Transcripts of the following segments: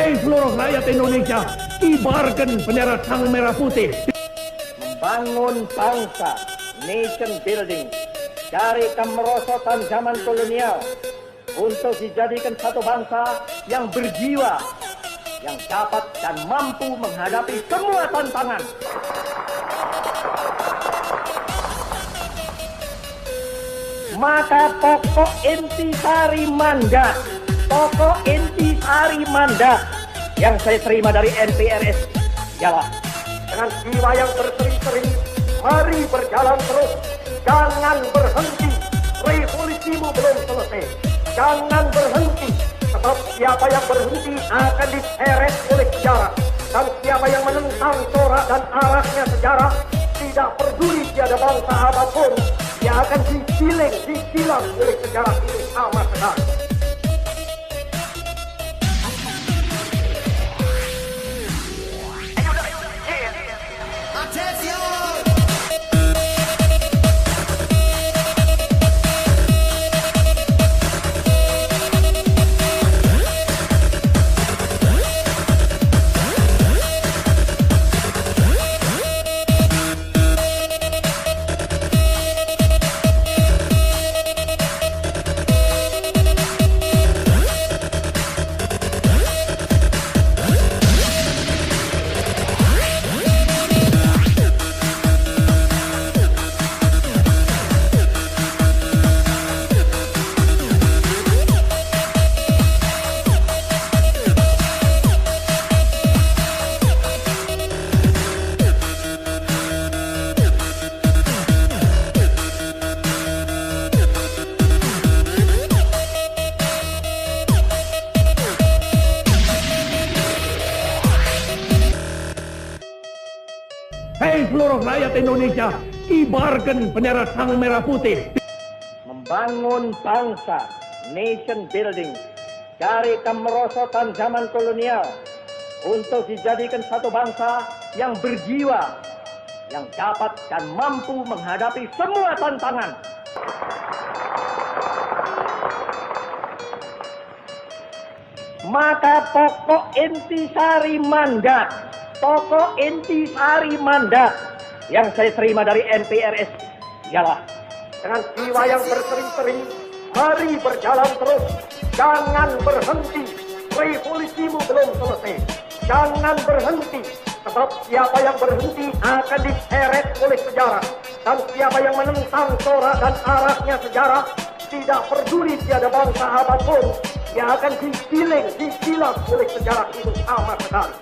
Hei seluruh rakyat Indonesia, kibarkan bendera sang merah putih. Membangun bangsa, nation building, dari kemerosotan zaman kolonial untuk dijadikan satu bangsa yang berjiwa, yang dapat dan mampu menghadapi semua tantangan. Maka pokok intisari mandat, yang saya terima dari NPRS ialah dengan jiwa yang berseri-seri, mari berjalan terus, jangan berhenti, revolusimu belum selesai, jangan berhenti, sebab siapa yang berhenti akan diseret oleh sejarah, dan siapa yang menentang corak dan arahnya sejarah, tidak peduli tiada bangsa apapun, dia akan disilang oleh sejarah ini sama sekali. Hei seluruh rakyat Indonesia, kibarkan bendera sang merah putih. Membangun bangsa, nation building, dari kemerosotan zaman kolonial untuk dijadikan satu bangsa yang berjiwa, yang dapat dan mampu menghadapi semua tantangan. Maka pokok intisari mandat yang saya terima dari NPRS ialah dengan jiwa yang berseri-seri, mari berjalan terus, jangan berhenti, revolusimu belum selesai, jangan berhenti, sebab siapa yang berhenti akan diseret oleh sejarah, dan siapa yang menentang corak dan arahnya sejarah, tidak peduli tiada bangsa apapun, dia akan disilang oleh sejarah itu sama sekali.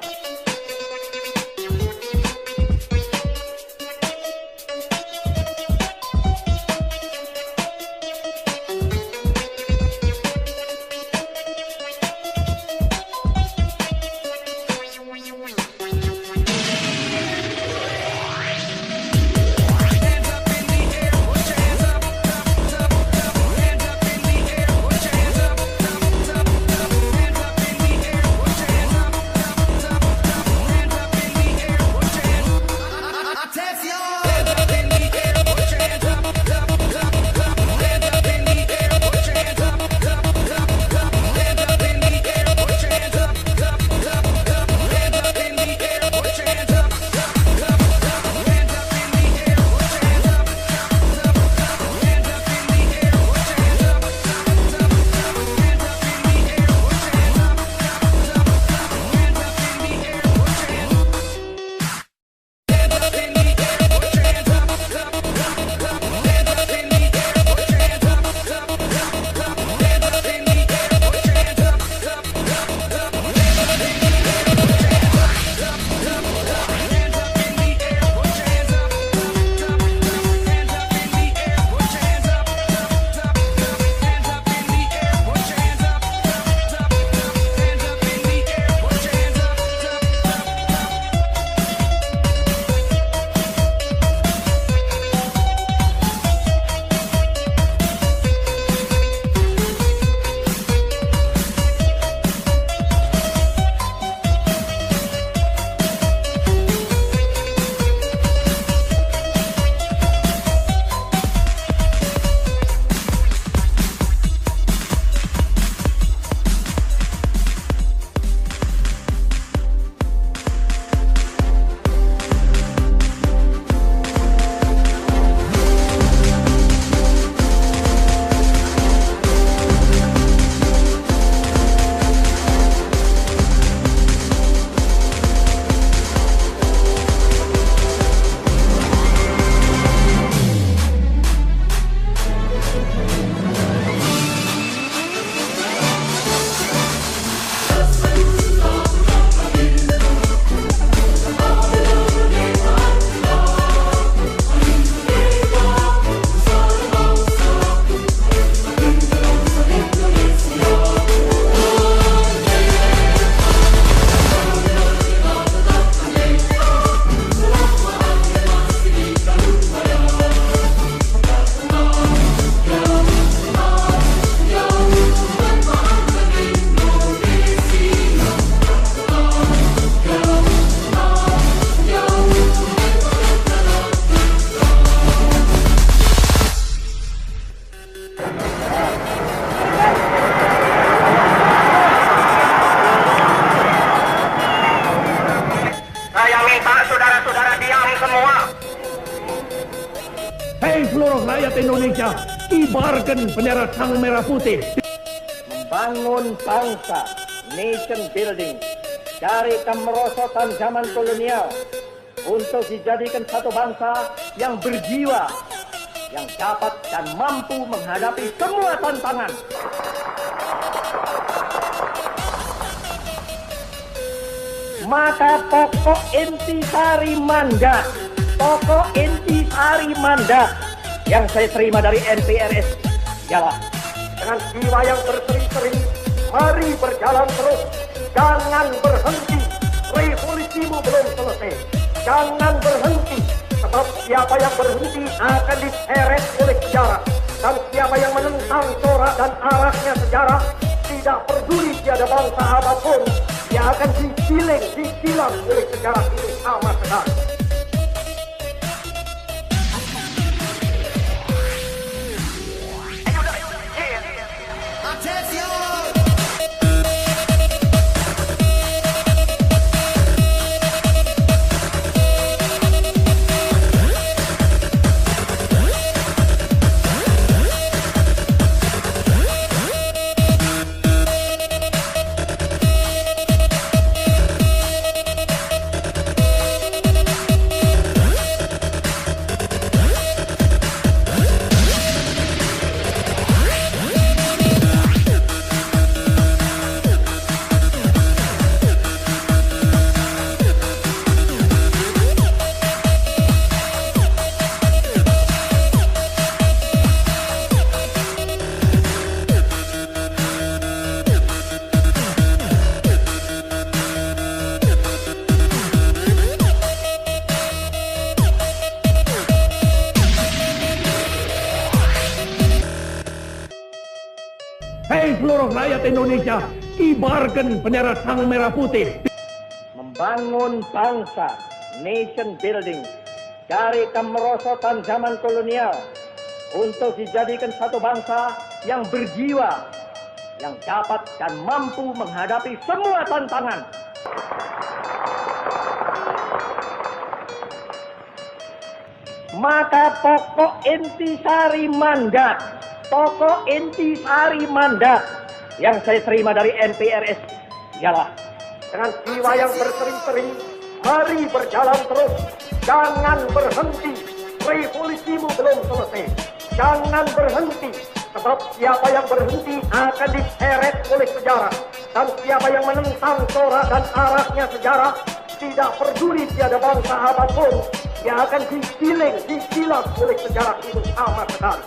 rakyat Indonesia, kibarkan bendera sang merah putih. Membangun bangsa, nation building, dari kemerosotan zaman kolonial untuk dijadikan satu bangsa yang berjiwa, yang dapat dan mampu menghadapi semua tantangan. Maka pokok intisari mandat, yang saya terima dari NPRS ialah dengan jiwa yang berseri-seri, mari berjalan terus, jangan berhenti, revolusimu belum selesai, jangan berhenti, sebab siapa yang berhenti akan diseret oleh sejarah, dan siapa yang menentang corak dan arahnya sejarah, tidak peduli tiada bangsa apapun, dia akan disilang oleh sejarah ini sama sekali. Hei seluruh rakyat Indonesia, kibarkan bendera sang merah putih. Membangun bangsa, nation building, dari kemerosotan zaman kolonial untuk dijadikan satu bangsa yang berjiwa, yang dapat dan mampu menghadapi semua tantangan. Maka pokok intisari mandat yang saya terima dari NPRS ialah dengan jiwa yang berseri-seri, mari berjalan terus, jangan berhenti, revolusimu belum selesai, jangan berhenti, sebab siapa yang berhenti akan diseret oleh sejarah, dan siapa yang menentang corak dan arahnya sejarah, tidak peduli tiada bangsa apapun, dia akan disilang oleh sejarah itu sama sekali.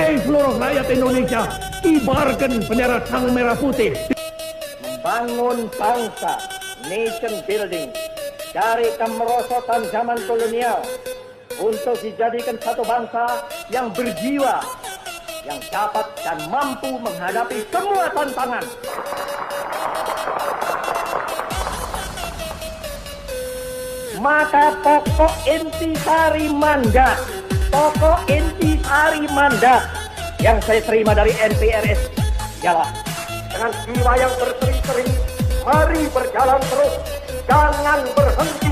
Hei seluruh rakyat Indonesia, kibarkan bendera sang merah putih. Membangun bangsa, nation building, dari kemerosotan zaman kolonial untuk dijadikan satu bangsa yang berjiwa, yang dapat dan mampu menghadapi semua tantangan. Maka pokok intisari mandat, pokok intisari mandat yang saya terima dari NPRS ialah dengan jiwa yang berseri-seri, mari berjalan terus, jangan berhenti,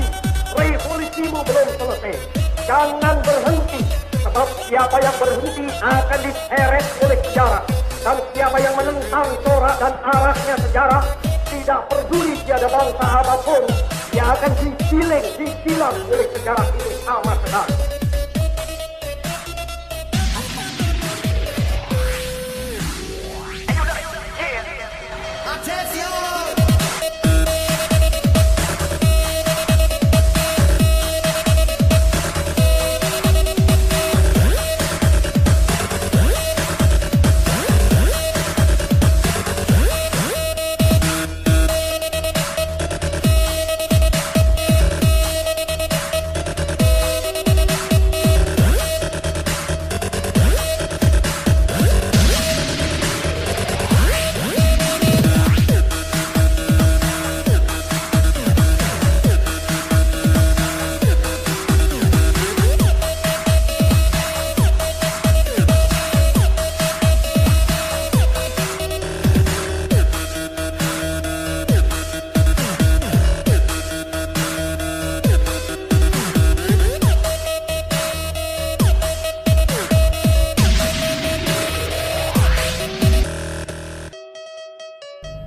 revolusimu belum selesai, jangan berhenti, sebab siapa yang berhenti akan diseret oleh sejarah, dan siapa yang menentang corak dan arahnya sejarah, tidak peduli tiada bangsa apapun, dia akan disilang oleh sejarah ini sama sekali.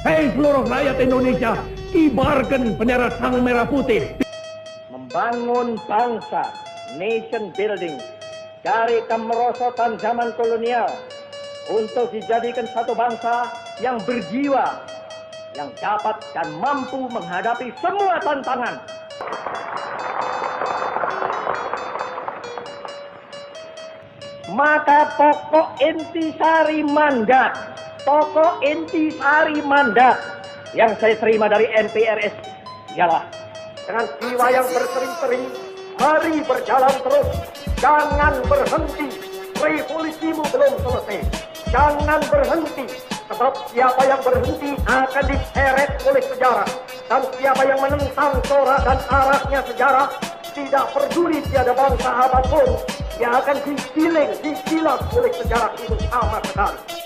Hei seluruh rakyat Indonesia, kibarkan bendera sang merah putih. Membangun bangsa, nation building, dari kemerosotan zaman kolonial untuk dijadikan satu bangsa yang berjiwa, yang dapat dan mampu menghadapi semua tantangan. Maka pokok intisari mandat, pokok intisari mandat yang saya terima dari NPRS ialah dengan jiwa yang berseri-seri, mari berjalan terus, jangan berhenti, revolusimu belum selesai, jangan berhenti, sebab siapa yang berhenti akan diseret oleh sejarah, dan siapa yang menentang corak dan arahnya sejarah, tidak peduli tiada bangsa apapun, dia akan disilang oleh sejarah itu sama sekali.